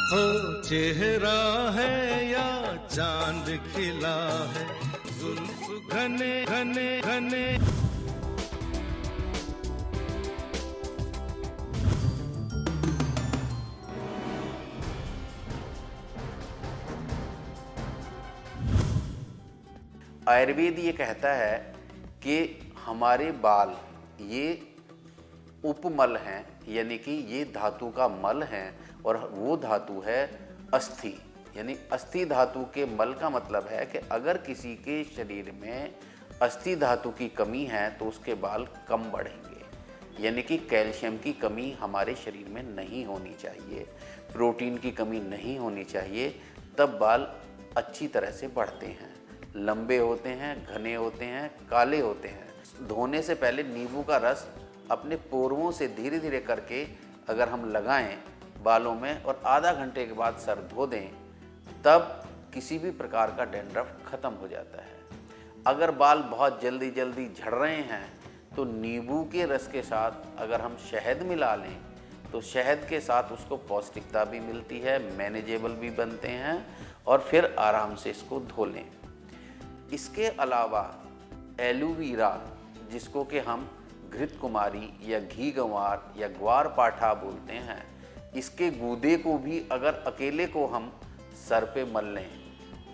हो चेहरा है या चांद खिला है, जुल्फ घने घने घने। आयुर्वेद ये कहता है कि हमारे बाल ये उपमल हैं, यानी कि ये धातु का मल हैं, और वो धातु है अस्थि। यानी अस्थि धातु के मल का मतलब है कि अगर किसी के शरीर में अस्थि धातु की कमी है तो उसके बाल कम बढ़ेंगे। यानी कि कैल्शियम की कमी हमारे शरीर में नहीं होनी चाहिए, प्रोटीन की कमी नहीं होनी चाहिए, तब बाल अच्छी तरह से बढ़ते हैं, लंबे होते हैं, घने होते हैं, काले होते हैं। धोने से पहले नींबू का रस अपने पोरों से धीरे धीरे करके अगर हम लगाएं बालों में और आधा घंटे के बाद सर धो दें, तब किसी भी प्रकार का डैंड्रफ खत्म हो जाता है। अगर बाल बहुत जल्दी जल्दी झड़ रहे हैं तो नींबू के रस के साथ अगर हम शहद मिला लें तो शहद के साथ उसको पौष्टिकता भी मिलती है, मैनेजेबल भी बनते हैं, और फिर आराम से इसको धो लें। इसके अलावा एलोवेरा, जिसको कि हम घृत कुमारी या घी गंवार या ग्वार पाठा बोलते हैं, इसके गूदे को भी अगर अकेले को हम सर पे मल लें,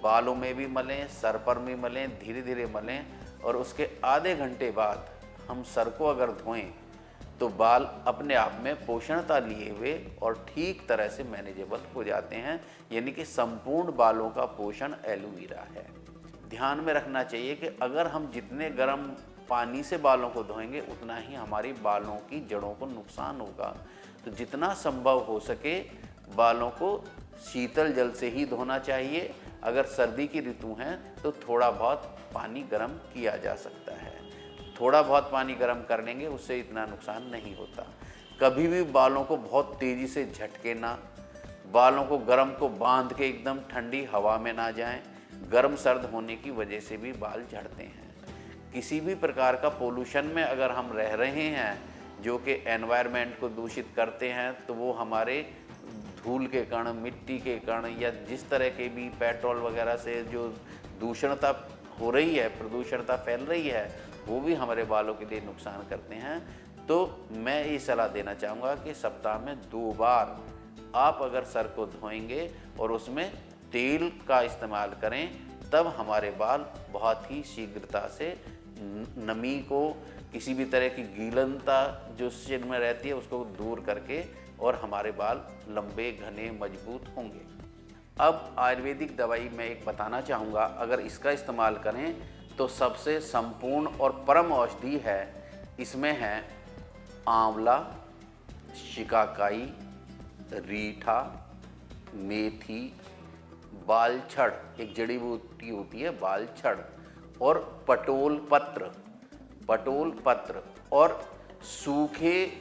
बालों में भी मलें, सर पर भी मलें, धीरे धीरे मलें, और उसके आधे घंटे बाद हम सर को अगर धोएं तो बाल अपने आप में पोषणता लिए हुए और ठीक तरह से मैनेजेबल हो जाते हैं। यानी कि संपूर्ण बालों का पोषण एलोवेरा है। ध्यान में रखना चाहिए कि अगर हम जितने गर्म पानी से बालों को धोएंगे उतना ही हमारी बालों की जड़ों को नुकसान होगा। तो जितना संभव हो सके बालों को शीतल जल से ही धोना चाहिए। अगर सर्दी की ऋतु है तो थोड़ा बहुत पानी गर्म किया जा सकता है। थोड़ा बहुत पानी गर्म कर लेंगे, उससे इतना नुकसान नहीं होता। कभी भी बालों को बहुत तेज़ी से झटके ना, बालों को गर्म को बांध के एकदम ठंडी हवा में ना जाएं। गर्म सर्द होने की वजह से भी बाल झड़ते हैं। किसी भी प्रकार का पोल्यूशन में अगर हम रह रहे हैं जो कि एनवायरनमेंट को दूषित करते हैं, तो वो हमारे धूल के कण, मिट्टी के कण, या जिस तरह के भी पेट्रोल वगैरह से जो दूषणता हो रही है, प्रदूषणता फैल रही है, वो भी हमारे बालों के लिए नुकसान करते हैं। तो मैं ये सलाह देना चाहूँगा कि सप्ताह में 2 बार आप अगर सर को धोएंगे और उसमें तेल का इस्तेमाल करें, तब हमारे बाल बहुत ही शीघ्रता से नमी को, किसी भी तरह की गीलनता जो सिर में रहती है उसको दूर करके, और हमारे बाल लंबे, घने, मजबूत होंगे। अब आयुर्वेदिक दवाई मैं एक बताना चाहूँगा, अगर इसका इस्तेमाल करें तो सबसे संपूर्ण और परम औषधि है। इसमें है आंवला, शिकाकाई, रीठा, मेथी, बालछड़, एक जड़ी बूटी होती है बालछड़, और पटोल पत्र, और सूखे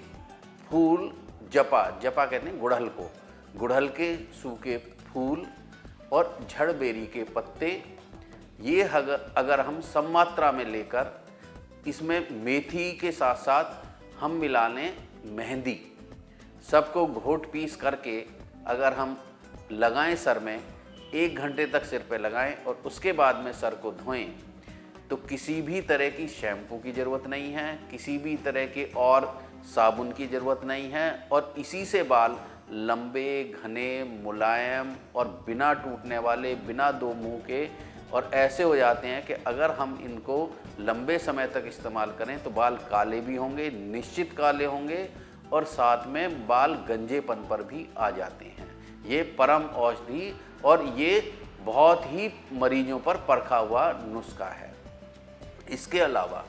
फूल जपा कहते हैं गुड़हल को, गुड़हल के सूखे फूल, और झड़बेरी के पत्ते। ये अगर हम सम मात्रा में लेकर इसमें मेथी के साथ साथ हम मिला लें मेहंदी, सबको घोट पीस करके अगर हम लगाएं सर में, 1 घंटे तक सिर पे लगाएं और उसके बाद में सर को धोएं, तो किसी भी तरह की शैम्पू की ज़रूरत नहीं है, किसी भी तरह के और साबुन की ज़रूरत नहीं है, और इसी से बाल लंबे, घने, मुलायम और बिना टूटने वाले, बिना 2 मुंह के, और ऐसे हो जाते हैं कि अगर हम इनको लंबे समय तक इस्तेमाल करें तो बाल काले भी होंगे, निश्चित काले होंगे, और साथ में बाल गंजेपन पर भी आ जाते हैं। ये परम औषधि और ये बहुत ही मरीजों पर परखा हुआ नुस्खा है। इसके अलावा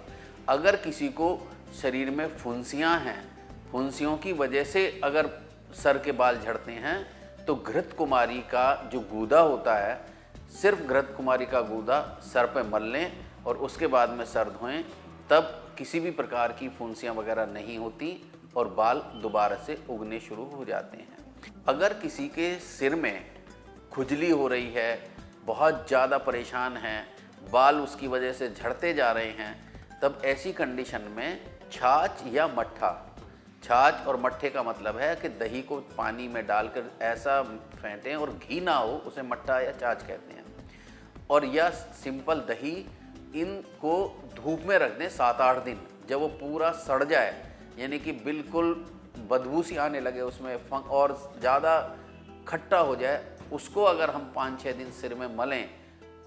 अगर किसी को शरीर में फुंसियाँ हैं, फुंसियों की वजह से अगर सर के बाल झड़ते हैं, तो घृत कुमारी का जो गूदा होता है, सिर्फ घृत कुमारी का गूदा सर पे मल लें और उसके बाद में सर धोएं, तब किसी भी प्रकार की फुंसियाँ वगैरह नहीं होती और बाल दोबारा से उगने शुरू हो जाते हैं। अगर किसी के सिर में खुजली हो रही है, बहुत ज़्यादा परेशान हैं, बाल उसकी वजह से झड़ते जा रहे हैं, तब ऐसी कंडीशन में छाछ या मट्ठा छाछ और मट्ठे का मतलब है कि दही को पानी में डालकर ऐसा फेंटें और घी ना हो, उसे मट्ठा या छाछ कहते हैं। और यह सिंपल दही, इनको धूप में रख दें 7-8 दिन, जब वो पूरा सड़ जाए, यानी कि बिल्कुल बदबू सी आने लगे उसमें और ज़्यादा खट्टा हो जाए, उसको अगर हम 5-6 दिन सिर में मलें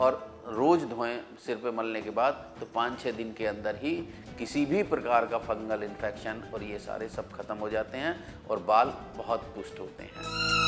और रोज़ धोएं सिर पे मलने के बाद, तो 5-6 दिन के अंदर ही किसी भी प्रकार का फंगल इन्फेक्शन और ये सारे सब खत्म हो जाते हैं और बाल बहुत पुष्ट होते हैं।